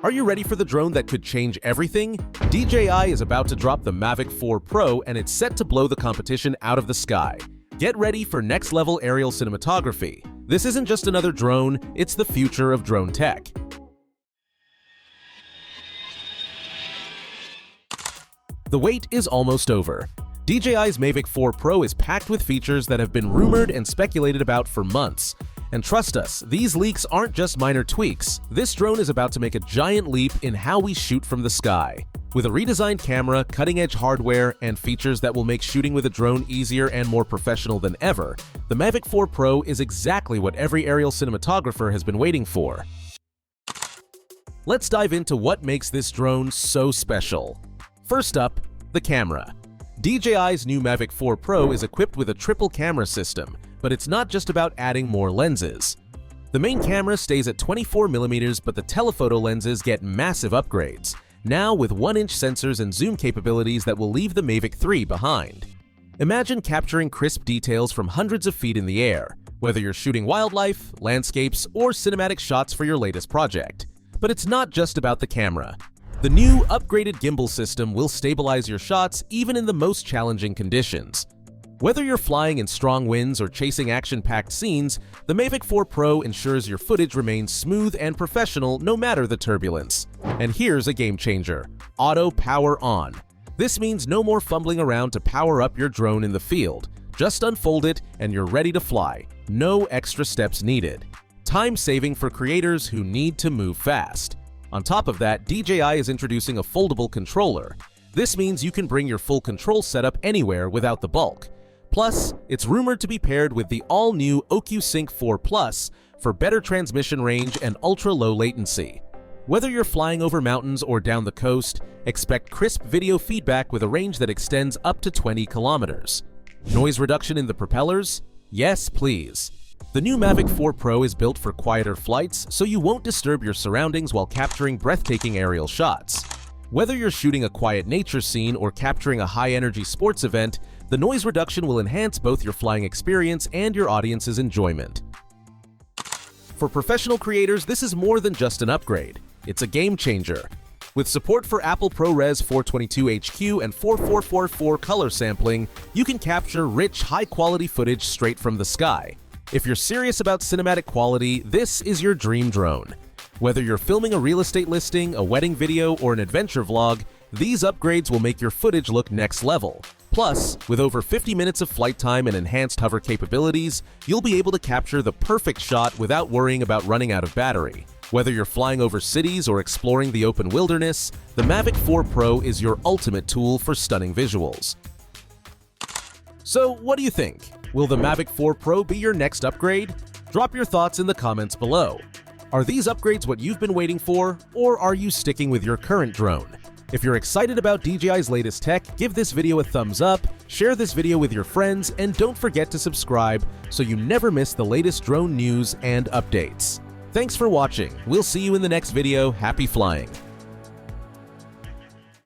Are you ready for the drone that could change everything? DJI is about to drop the Mavic 4 Pro and it's set to blow the competition out of the sky. Get ready for next-level aerial cinematography. This isn't just another drone, it's the future of drone tech. The wait is almost over. DJI's Mavic 4 Pro is packed with features that have been rumored and speculated about for months. And trust us, these leaks aren't just minor tweaks. This drone is about to make a giant leap in how we shoot from the sky. With a redesigned camera, cutting-edge hardware, and features that will make shooting with a drone easier and more professional than ever, the Mavic 4 Pro is exactly what every aerial cinematographer has been waiting for. Let's dive into what makes this drone so special. First up, the camera. DJI's new Mavic 4 Pro is equipped with a triple camera system, but it's not just about adding more lenses. The main camera stays at 24mm, but the telephoto lenses get massive upgrades, now with 1-inch sensors and zoom capabilities that will leave the Mavic 3 behind. Imagine capturing crisp details from hundreds of feet in the air, whether you're shooting wildlife, landscapes, or cinematic shots for your latest project. But it's not just about the camera. The new, upgraded gimbal system will stabilize your shots even in the most challenging conditions. Whether you're flying in strong winds or chasing action-packed scenes, the Mavic 4 Pro ensures your footage remains smooth and professional no matter the turbulence. And here's a game changer: auto power on. This means no more fumbling around to power up your drone in the field. Just unfold it and you're ready to fly. No extra steps needed. Time-saving for creators who need to move fast. On top of that, DJI is introducing a foldable controller. This means you can bring your full control setup anywhere without the bulk. Plus, it's rumored to be paired with the all-new OcuSync 4 Plus for better transmission range and ultra-low latency. Whether you're flying over mountains or down the coast, expect crisp video feedback with a range that extends up to 20 kilometers. Noise reduction in the propellers? Yes, please. The new Mavic 4 Pro is built for quieter flights, so you won't disturb your surroundings while capturing breathtaking aerial shots. Whether you're shooting a quiet nature scene or capturing a high-energy sports event, the noise reduction will enhance both your flying experience and your audience's enjoyment. For professional creators, this is more than just an upgrade. It's a game changer. With support for Apple ProRes 422HQ and 4444 color sampling, you can capture rich, high-quality footage straight from the sky. If you're serious about cinematic quality, this is your dream drone. Whether you're filming a real estate listing, a wedding video, or an adventure vlog, these upgrades will make your footage look next level. Plus, with over 50 minutes of flight time and enhanced hover capabilities, you'll be able to capture the perfect shot without worrying about running out of battery. Whether you're flying over cities or exploring the open wilderness, the Mavic 4 Pro is your ultimate tool for stunning visuals. So, what do you think? Will the Mavic 4 Pro be your next upgrade? Drop your thoughts in the comments below. Are these upgrades what you've been waiting for, or are you sticking with your current drone? If you're excited about DJI's latest tech, give this video a thumbs up, share this video with your friends, and don't forget to subscribe so you never miss the latest drone news and updates. Thanks for watching. We'll see you in the next video. Happy flying!